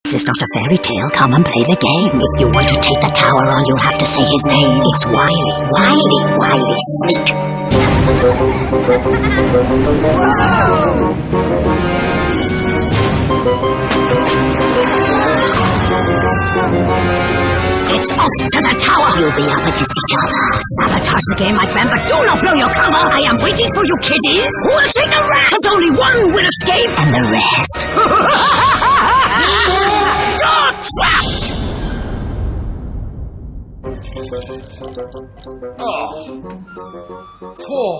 This is not a fairy tale. Come and play the game. If you want to take the tower on, you'll have to say his name. It's Wily Sneak. It's off to the tower! You'll be up against each other. Sabotage the game, my friend, but do not blow your cover! I am waiting for you, kiddies! Who will take the rest? Because only one will escape, and the rest... You're trapped! Oh,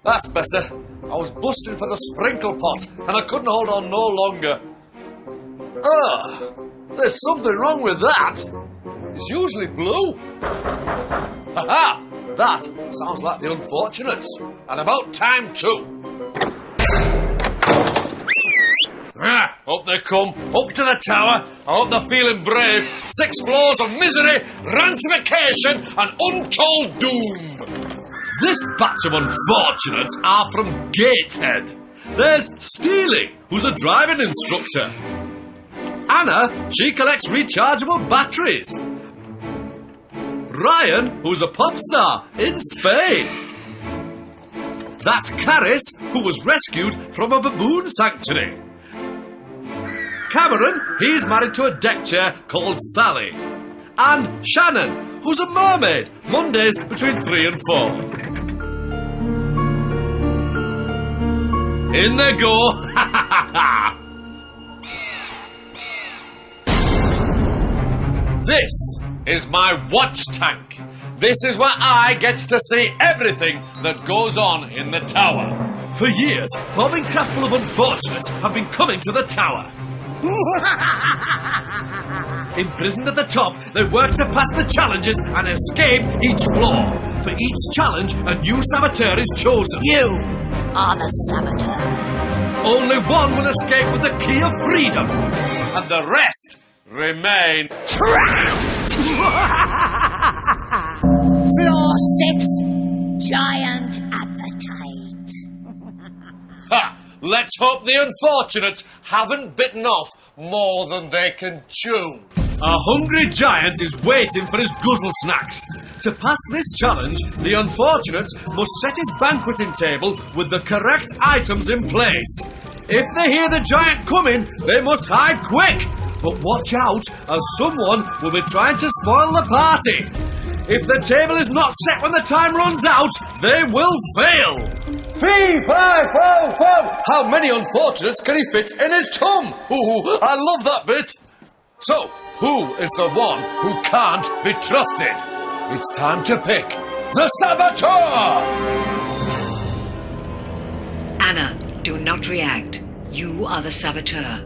that's better. I was busting for the sprinkle pot, and I couldn't hold on no longer. There's something wrong with that. It's usually blue. Ha-ha! That sounds like the Unfortunates. And about time too. Up they come, up to the tower. I hope they're feeling brave. 6 floors of misery, ransimication and untold doom. This batch of Unfortunates are from Gateshead. There's Steeley, who's a driving instructor. Anna, she collects rechargeable batteries. Ryan, who's a pop star in Spain. That's Charys, who was rescued from a baboon sanctuary. Cameron, he's married to a deck chair called Sally. And Shannon, who's a mermaid, Mondays between 3 and 4. In they go, ha ha ha ha! This is my watch tank. This is where I get to see everything that goes on in the tower. For years, bobbing craftful of Unfortunates have been coming to the tower. Imprisoned at the top, they work to pass the challenges and escape each floor. For each challenge, a new saboteur is chosen. You are the saboteur. Only one will escape with the key of freedom, and the rest remain trapped! Floor 6, Giant Appetite. Ha! Let's hope the Unfortunates haven't bitten off more than they can chew. A hungry giant is waiting for his guzzle snacks. To pass this challenge, the Unfortunates must set his banqueting table with the correct items in place. If they hear the giant coming, they must hide quick. But watch out, as someone will be trying to spoil the party. If the table is not set when the time runs out, they will fail. Fee, fi, fo, fo! How many Unfortunates can he fit in his tum? Ooh, I love that bit. So, who is the one who can't be trusted? It's time to pick the saboteur! Anna, do not react. You are the saboteur.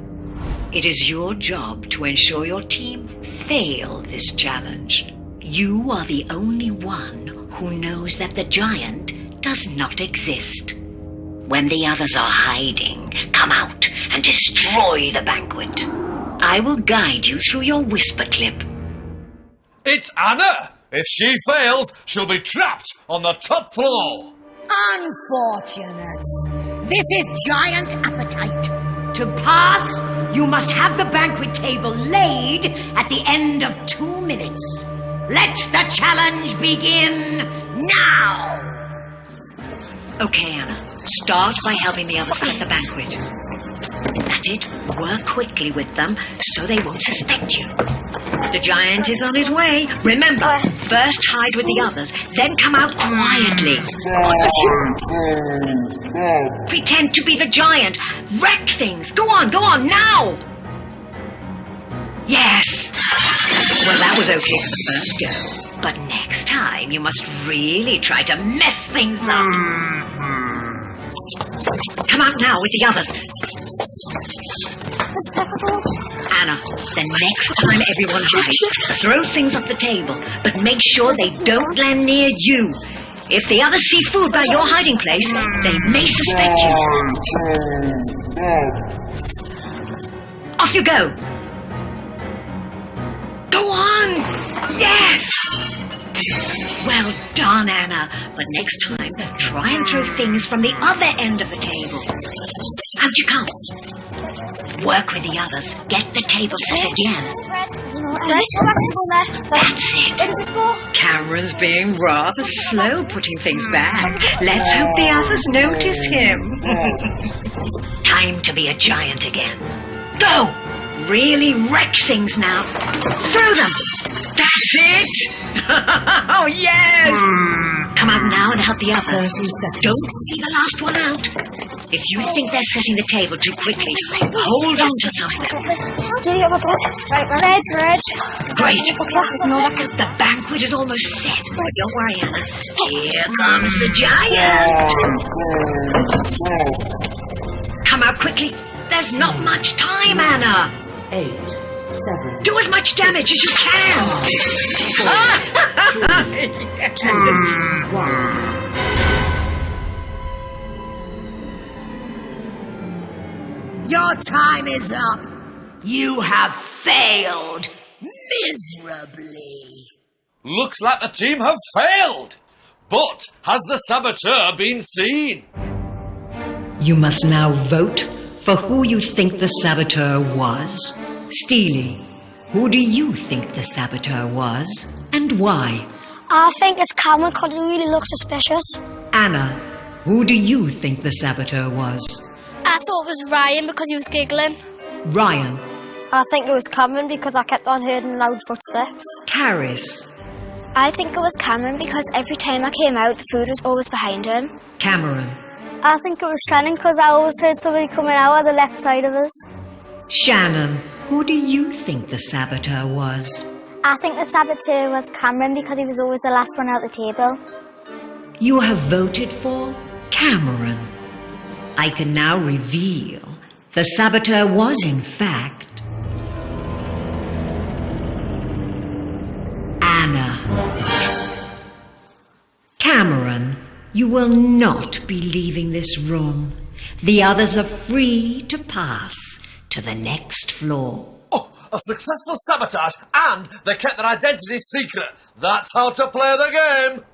It is your job to ensure your team fail this challenge. You are the only one who knows that the giant does not exist. When the others are hiding, come out and destroy the banquet. I will guide you through your whisper clip. It's Anna! If she fails, she'll be trapped on the top floor. Unfortunates. This is Giant Appetite. To pass, you must have the banquet table laid at the end of 2 minutes. Let the challenge begin now! Okay, Anna. Start by helping the others set the banquet. That's it. Work quickly with them so they won't suspect you. The giant is on his way. Remember, first hide with the others, then come out quietly. Pretend to be the giant. Wreck things. Go on, now! Yes! Well, that was okay for the first go. But next time, you must really try to mess things up. Come out now with the others. Anna, the next time everyone hides, throw things off the table, but make sure they don't land near you. If the others see food by your hiding place, they may suspect you. Off you go. Go on! Yes! Well done, Anna. But next time, try and throw things from the other end of the table. Out you come. Work with the others. Get the table set again. That's it. Cameron's being rather slow putting things back. Let's hope the others notice him. Time to be a giant again. Go! Really wreck things now. Throw them! That's it! Oh, yes! Come out now and help the others. Don't see the last one out. If you think they're setting the table too quickly, hold on to something. Red. Great. The banquet is almost set. But don't worry, Anna. Here comes the giant. Come out quickly. There's not much time, Anna. 8, 7. Do as much damage as you can. 1. Your time is up. You have failed. Miserably. Looks like the team have failed. But has the saboteur been seen? You must now vote for who you think the saboteur was. Steeley, who do you think the saboteur was, and why? I think it's Cameron because he really looks suspicious. Anna, who do you think the saboteur was? I thought it was Ryan because he was giggling. Ryan. I think it was Cameron because I kept on hearing loud footsteps. Charys. I think it was Cameron because every time I came out, the food was always behind him. Cameron. I think it was Shannon because I always heard somebody coming out of the left side of us. Shannon, who do you think the saboteur was? I think the saboteur was Cameron because he was always the last one out the table. You have voted for Cameron. I can now reveal the saboteur was, in fact, Anna. Cameron, you will not be leaving this room. The others are free to pass to the next floor. Oh, a successful sabotage, and they kept their identity secret. That's how to play the game.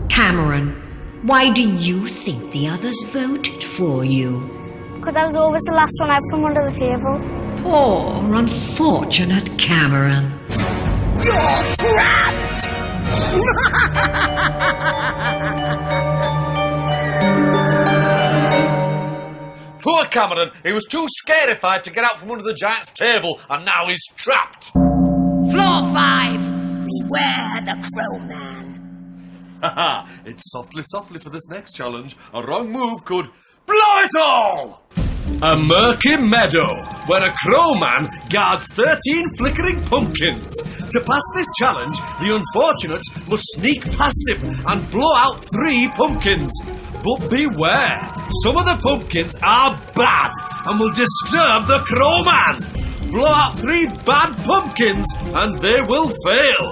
Cameron, why do you think the others voted for you? Because I was always the last one out from under the table. Poor, unfortunate Cameron. You're trapped! Poor Cameron, he was too scarified to get out from under the giant's table, and now he's trapped. Floor 5! Beware the Crow Man. Haha, it's softly for this next challenge. A wrong move could blow it all! A murky meadow, where a crowman guards 13 flickering pumpkins. To pass this challenge, the unfortunates must sneak past him and blow out 3 pumpkins. But beware, some of the pumpkins are bad and will disturb the crowman. Blow out 3 bad pumpkins and they will fail.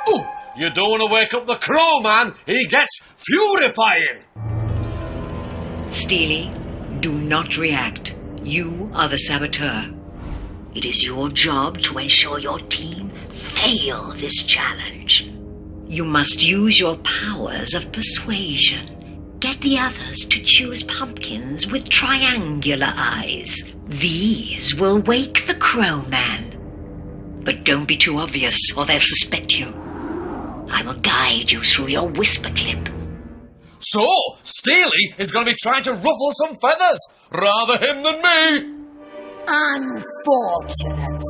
Oh, you don't want to wake up the crowman, he gets furifying. Steeley, do not react. You are the saboteur. It is your job to ensure your team fail this challenge. You must use your powers of persuasion. Get the others to choose pumpkins with triangular eyes. These will wake the crowman. But don't be too obvious or they'll suspect you. I will guide you through your whisper clip. So, Steeley is going to be trying to ruffle some feathers. Rather him than me. Unfortunate.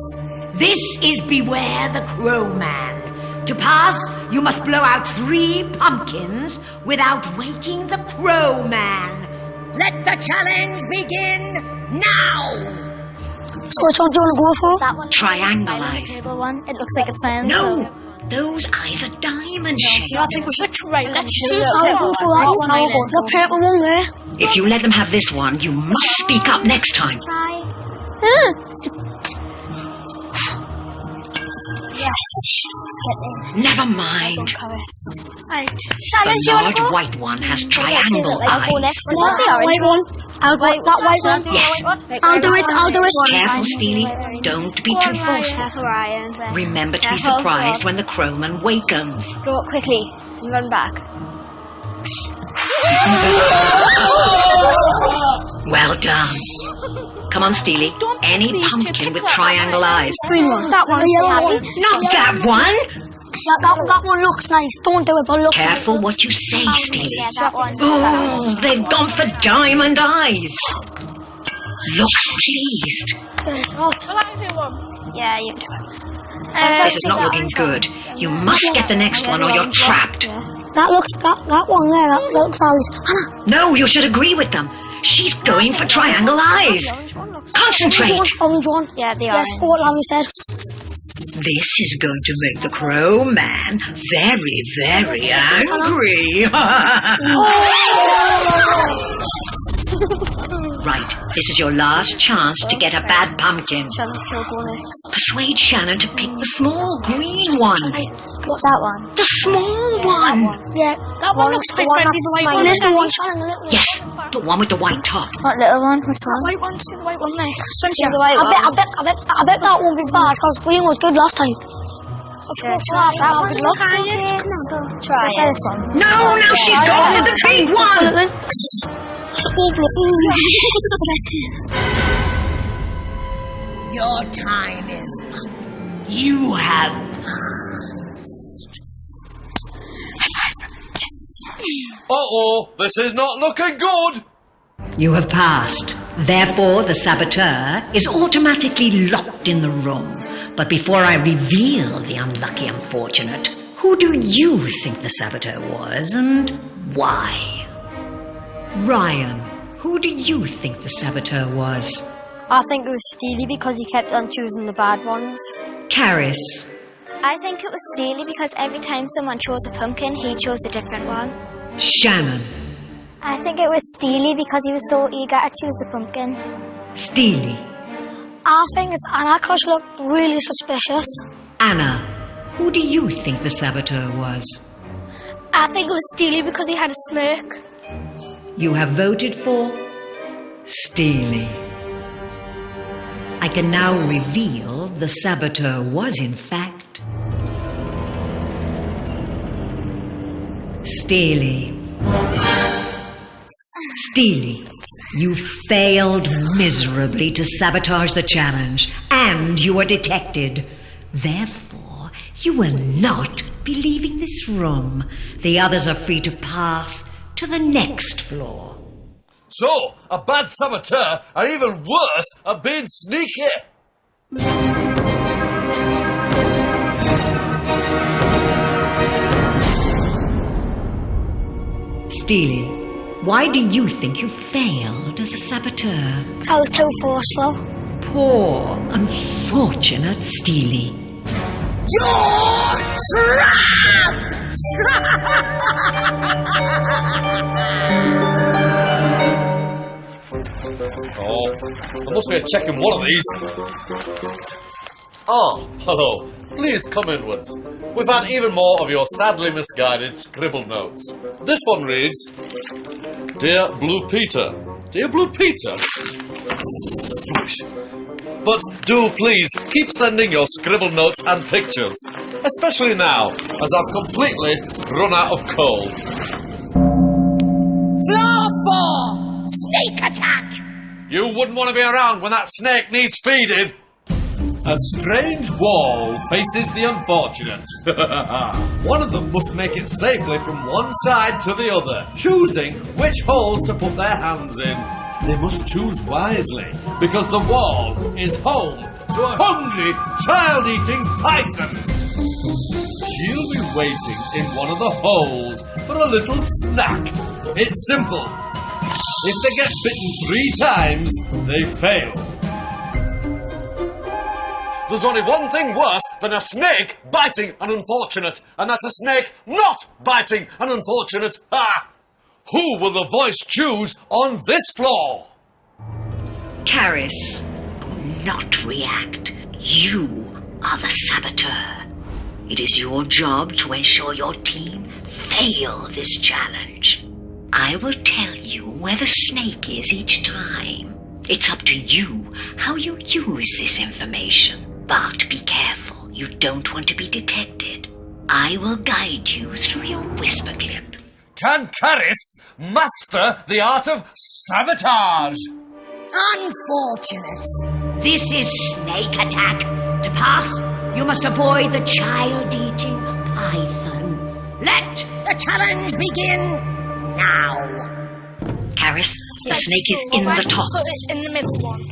This is Beware the Crowman. To pass, you must blow out 3 pumpkins without waking the Crowman. Let the challenge begin now! So which one do you want to go for? That one. Triangle eyes. Table one. It looks like it's fine. No, those eyes are diamond shaped. I think we should try. Let's choose the purple for that one. The purple one there. If you let them have this one, you must speak up next time. Yes. Never mind. Right. The large white one has triangle eyes. That white one. I'll go that white one. Yes. I'll do it. Careful, Steeley. Don't be too forceful. Careful, Ryan. Remember to be Careful. surprised when the crowman wakens. Draw it quickly and run back. Well done. Come on, Steeley. Any pumpkin with triangle eyes. Green one. That one. The yellow one. Not that one. That one looks nice. Don't do it, but looks Careful nice. what you say, Steeley. Yeah, that one. Oh, they've gone for diamond eyes. Looks pleased. Yeah, you do it. This is not looking good. You must get the next one or you're trapped. That one there. That looks nice. Hannah. No, you should agree with them. She's going for triangle eyes. Concentrate. Orange one. Yeah, the Yes, orange. go what Larry said. This is going to make the crow man very, very angry. Right, this is your last chance to get a bad pumpkin. Persuade Shannon to pick the small green one. What's that one? The small one. Yeah. That one looks big friendly. The white one. This one, Shannon, the little one. Yes, the one with the white top. What little one? Which one? White one. See the white one there. Yeah, the white one. I bet that won't be bad because green was good last time. Yeah, try that one. Good luck. Try this one. No, she's going for the big one. Your time is up. You have Uh-oh, this is not looking good. You have passed. Therefore, the saboteur is automatically locked in the room. But before I reveal the unlucky unfortunate, who do you think the saboteur was and why? Ryan, who do you think the saboteur was? I think it was Steeley because he kept on choosing the bad ones. Charys. I think it was Steeley because every time someone chose a pumpkin, he chose a different one. Shannon. I think it was Steeley because he was so eager to choose the pumpkin. Steeley. I think it's Anna because she looked really suspicious. Anna, who do you think the saboteur was? I think it was Steeley because he had a smirk. You have voted for Steeley. I can now reveal the saboteur was in fact Steeley. Steeley, you failed miserably to sabotage the challenge, and you were detected. Therefore, you will not be leaving this room. The others are free to pass to the next floor. So, a bad saboteur are even worse at being sneaky. Steeley, why do you think you failed as a saboteur? I was too forceful. Poor, unfortunate Steeley. You're trapped! Oh, there must be a check in one of these. Ah, hello. Please come inwards. We've had even more of your sadly misguided scribbled notes. This one reads, Dear Blue Peter. Dear Blue Peter? But do please keep sending your scribbled notes and pictures, especially now, as I've completely run out of coal. Floor 4! Snake attack! You wouldn't want to be around when that snake needs feeding. A strange wall faces the unfortunate. One of them must make it safely from one side to the other, choosing which holes to put their hands in. They must choose wisely, because the wall is home to a hungry, child-eating python. She'll be waiting in one of the holes for a little snack. It's simple. If they get bitten 3 times, they fail. There's only one thing worse than a snake biting an unfortunate, and that's a snake not biting an unfortunate. Ah! Who will the voice choose on this floor? Charys, do not react. You are the saboteur. It is your job to ensure your team fail this challenge. I will tell you where the snake is each time. It's up to you how you use this information. But be careful, you don't want to be detected. I will guide you through your whisper clip. Can Charys master the art of sabotage? Unfortunate. This is snake attack. To pass, you must avoid the child-eating python. Let The challenge begin now. Charys, the snake is in the top. So it's in the middle one.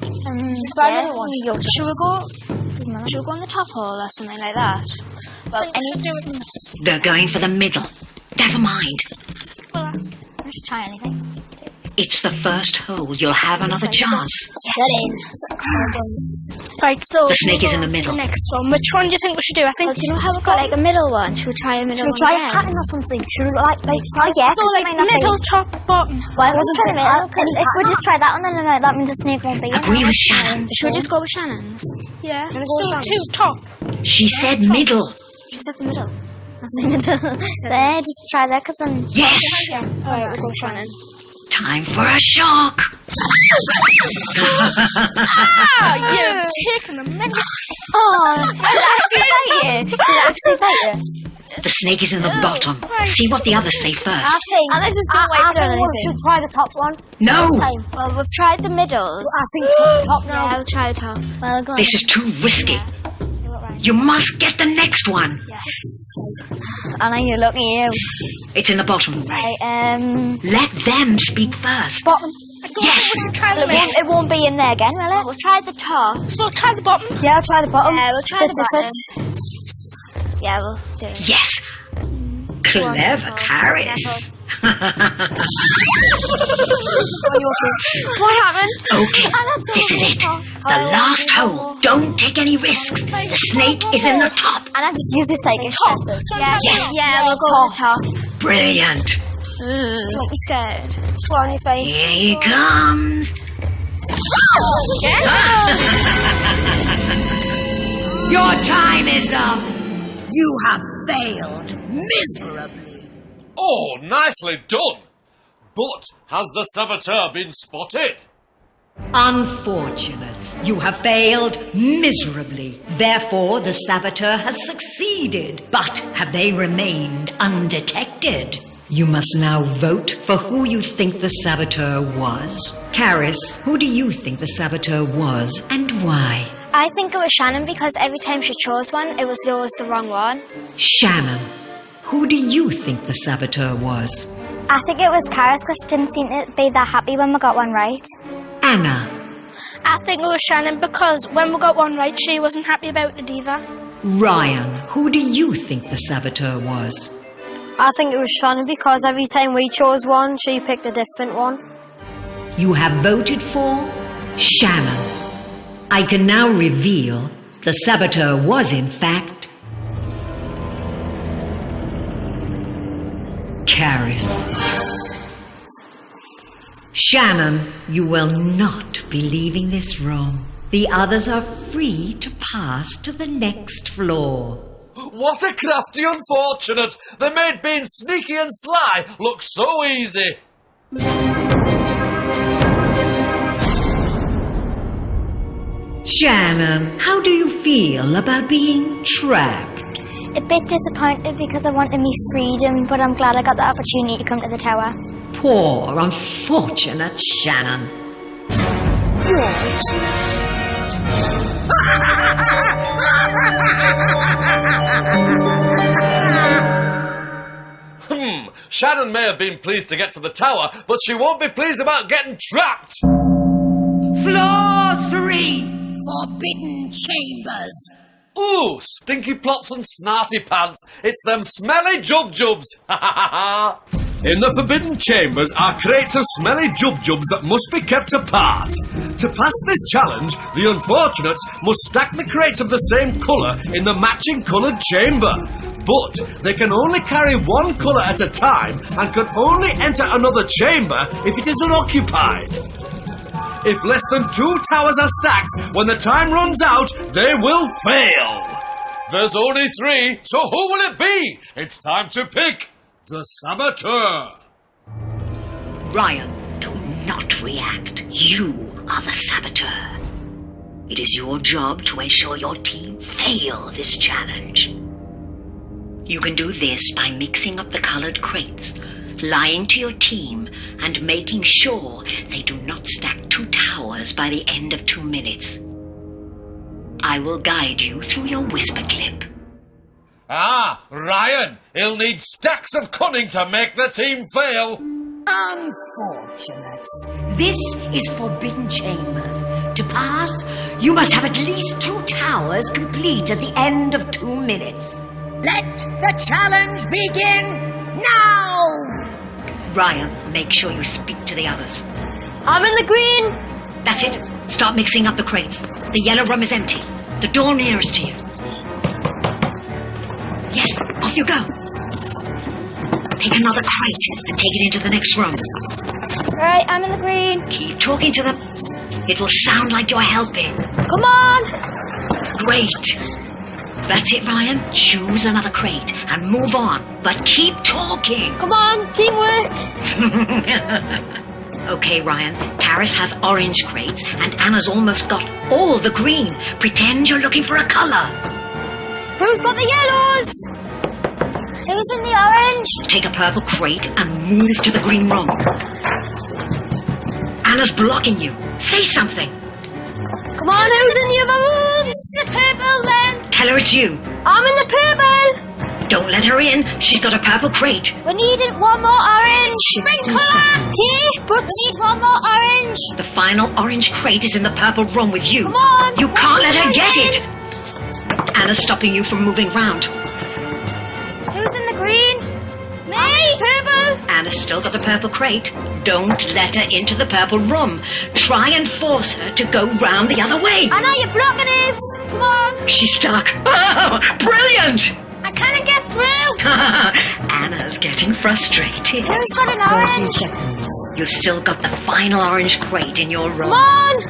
Should we go on the top hole or something like that? Well, They're going for the middle. Never mind. let's try anything. It's the first hole. You'll have another chance. Get in. Right, so The snake is in the middle. The next one. Which one do you think we should do? I think. Do you know how we've got like a middle one? Should we try a middle one? try again? a pattern or something? Should we like Oh yeah, so like middle, top, bottom? Well, let's try the middle. If we just try that one, then that means the snake won't be in. Agree with Shannon. Should we just go with Shannon's? Yeah. Go So with two top. She said middle. She said the middle. That's the middle. There, just try that, because then... Yes. Alright, we'll go with Shannon. Time for a shock. You've taken a minute. Oh, did it actually bite you? Did it actually bite you? The snake is in the bottom. See what the others say first. I think we should try the top one. No. Well, we've tried the middle. I think top now. Yeah, we'll try the top. Well, go on. This is too risky. You must get the next one. Yes. I know you're looking at you. It's in the bottom. Right, Let them speak first. bottom. Yes. It won't be in there again, will it? We'll try the top. So try the bottom. Yeah, I'll try the bottom. Yeah, we'll try the bottom. Yeah, we'll do it. Yes. Clever, Charys. What happened? Okay, this is it. The last hole. Don't take any risks. The snake is in the top. And I just use this like a top. Yeah, Yes. yeah, we'll go with the top. Brilliant. Don't be scared. Go on, you say. Here he comes. Your time is up. You have failed miserably. Oh, nicely done. But has the saboteur been spotted? Unfortunate. You have failed miserably. Therefore, the saboteur has succeeded. But have they remained undetected? You must now vote for who you think the saboteur was. Charys, who do you think the saboteur was and why? I think it was Shannon because every time she chose one, it was always the wrong one. Shannon, who do you think the saboteur was? I think it was Charys because she didn't seem to be that happy when we got one right. Anna, I think it was Shannon because when we got one right, she wasn't happy about it either. Ryan, who do you think the saboteur was? I think it was Shannon because every time we chose one, she picked a different one. You have voted for Shannon. I can now reveal the saboteur was, in fact, Charys. Shannon, you will not be leaving this room. The others are free to pass to the next floor. What a crafty unfortunate! They made being sneaky and sly look so easy. Shannon, how do you feel about being trapped? A bit disappointed because I wanted me freedom, but I'm glad I got the opportunity to come to the tower. Poor, unfortunate Shannon. Shannon may have been pleased to get to the tower, but she won't be pleased about getting trapped. Floor 3. Forbidden chambers. Ooh, stinky plots and snarty pants. It's them smelly jub-jubs. In the forbidden chambers are crates of smelly jub-jubs that must be kept apart. To pass this challenge, the unfortunates must stack the crates of the same colour in the matching coloured chamber. But they can only carry one colour at a time and can only enter another chamber if it is unoccupied. If less than 2 towers are stacked, when the time runs out, they will fail. There's only 3, so who will it be? It's time to pick the Saboteur. Ryan, do not react. You are the Saboteur. It is your job to ensure your team fail this challenge. You can do this by mixing up the colored crates, lying to your team, and making sure they do not stack 2 towers by the end of 2 minutes. I will guide you through your whisper clip. Ah, Ryan, he'll need stacks of cunning to make the team fail. Unfortunate. This is Forbidden Chambers. To pass, you must have at least 2 towers complete at the end of 2 minutes. Let the challenge begin now! Ryan, make sure you speak to the others. I'm in the green. That's it. Start mixing up the crates. The yellow room is empty. The door nearest to you. Yes, off you go. Take another crate and take it into the next room. Right, I'm in the green. Keep talking to them. It will sound like you're helping. Come on. Great. That's it, Ryan. Choose another crate and move on, but keep talking. Come on, teamwork. Okay, Ryan. Charys has orange crates and Anna's almost got all the green. Pretend you're looking for a color. Who's got the yellows? Who's in the orange? Take a purple crate and move to the green room. Anna's blocking you. Say something. Come on, who's in the other rooms? The purple then. Tell her it's you. I'm in the purple. Don't let her in. She's got a purple crate. We needed one more orange. Sprinkler. Okay, but We need one more orange. The final orange crate is in the purple room with you. come on. You can't let her get it. Anna's stopping you from moving round. Who's in the green? Me. Purple. Anna's still got the purple crate. Don't let her into the purple room. Try and force her to go round the other way. I know you're blocking us. Come on. She's stuck. Oh, brilliant! I can't get through. Anna's getting frustrated. Who's got an orange? You've still got the final orange crate in your room. Come on.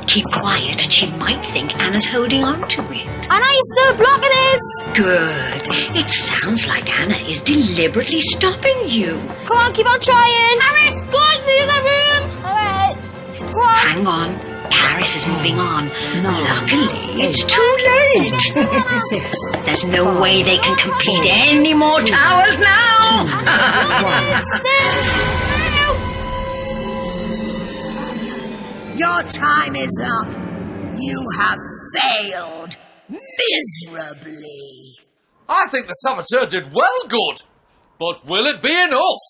Keep quiet and she might think Anna's holding on to it. I know you're still blocking us. Good. It sounds like Anna is deliberately stopping you. Come on, keep on trying. Harry, go into the other room. All right. Go on. Hang on. Charys is moving on. Luckily, it's too late. There's no way they can complete any more towers now. Your time is up. You have failed miserably. I think the Saboteur did well good. But will it be enough?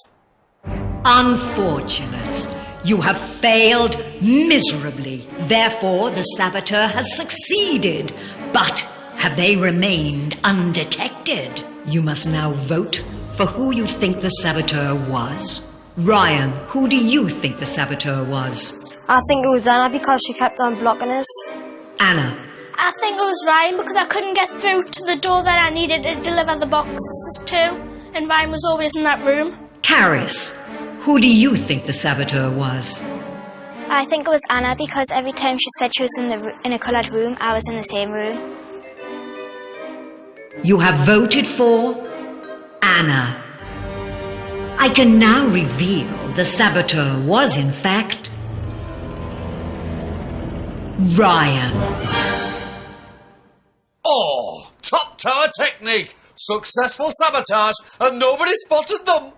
Unfortunate. You have failed miserably. Therefore, the Saboteur has succeeded. But have they remained undetected? You must now vote for who you think the Saboteur was. Ryan, who do you think the Saboteur was? I think it was Anna because she kept on blocking us. Anna. I think it was Ryan because I couldn't get through to the door that I needed to deliver the boxes to, and Ryan was always in that room. Charys, who do you think the Saboteur was? I think it was Anna because every time she said she was in a coloured room, I was in the same room. You have voted for Anna. I can now reveal the Saboteur was, in fact, Ryan. Oh, top tower technique. Successful sabotage and nobody spotted them.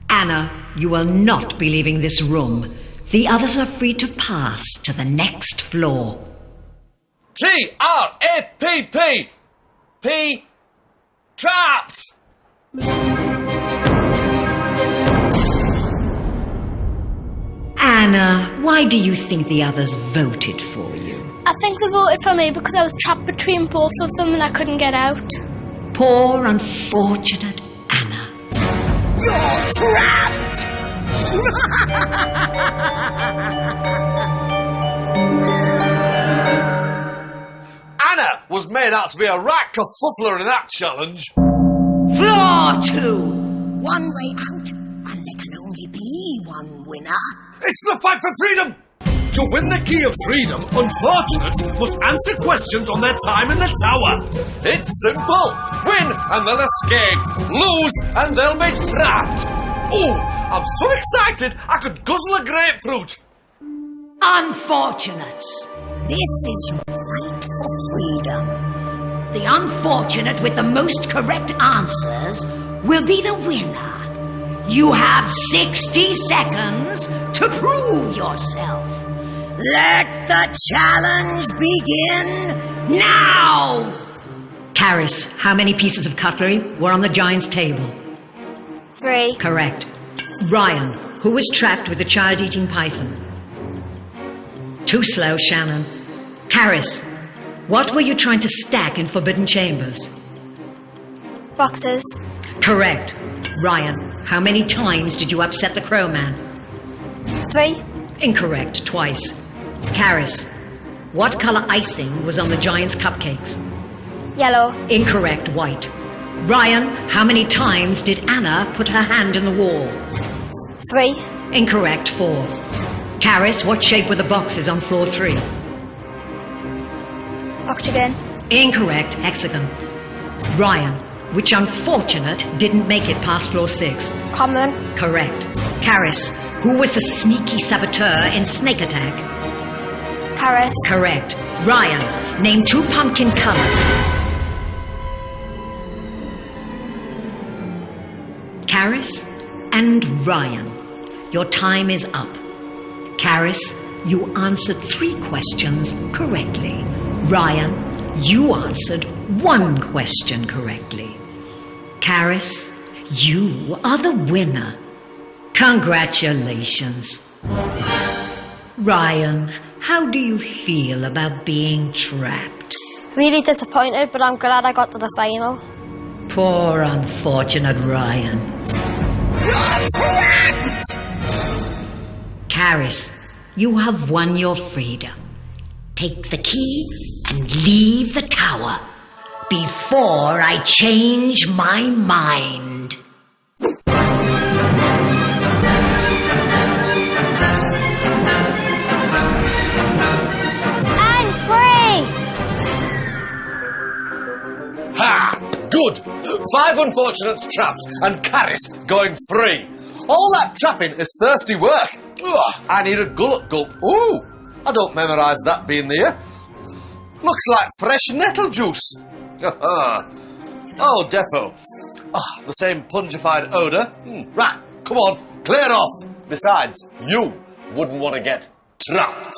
Anna, you will not be leaving this room. The others are free to pass to the next floor. T-R-A-P-P. P. Trapped. Anna, why do you think the others voted for you? I think they voted for me because I was trapped between both of them and I couldn't get out. Poor, unfortunate Anna. You're trapped! Anna was made out to be a right kerfuffler in that challenge. Floor 2. One way out, and there can only be one winner. It's the fight for freedom! To win the Key of Freedom, unfortunates must answer questions on their time in the tower. It's simple. Win and they'll escape. Lose and they'll be trapped. Oh, I'm so excited I could guzzle a grapefruit. Unfortunates. This is your fight for freedom. The unfortunate with the most correct answers will be the winner. You have 60 seconds to prove yourself. Let the challenge begin now! Charys, how many pieces of cutlery were on the giant's table? 3. Correct. Ryan, who was trapped with the child-eating python? Too slow, Shannon. Charys, what were you trying to stack in Forbidden Chambers? Boxes. Correct. Ryan, how many times did you upset the Crowman? 3. Incorrect, twice. Charys, what color icing was on the giant's cupcakes? Yellow. Incorrect, white. Ryan, how many times did Anna put her hand in the wall? 3. Incorrect, 4. Charys, what shape were the boxes on floor 3? Octagon. Incorrect, hexagon. Ryan, which unfortunate didn't make it past floor 6? Common. Correct. Charys, who was the sneaky saboteur in Snake Attack? Charys. Correct. Ryan, name 2 pumpkin colors. Charys and Ryan, your time is up. Charys, you answered 3 questions correctly. Ryan, you answered 1 question correctly. Charys, you are the winner. Congratulations. Ryan, how do you feel about being trapped? Really disappointed, but I'm glad I got to the final. Poor unfortunate Ryan. You're trapped! Charys, you have won your freedom. Take the key and leave the tower before I change my mind. I'm free! Ha! Good! 5 unfortunates trapped and Charys going free. All that trapping is thirsty work. Ugh, I need a gullet gulp. Ooh, I don't memorise that being there. Looks like fresh nettle juice. Oh, defo. The same pungified odour. Right, come on, clear off. Besides, you wouldn't want to get trapped.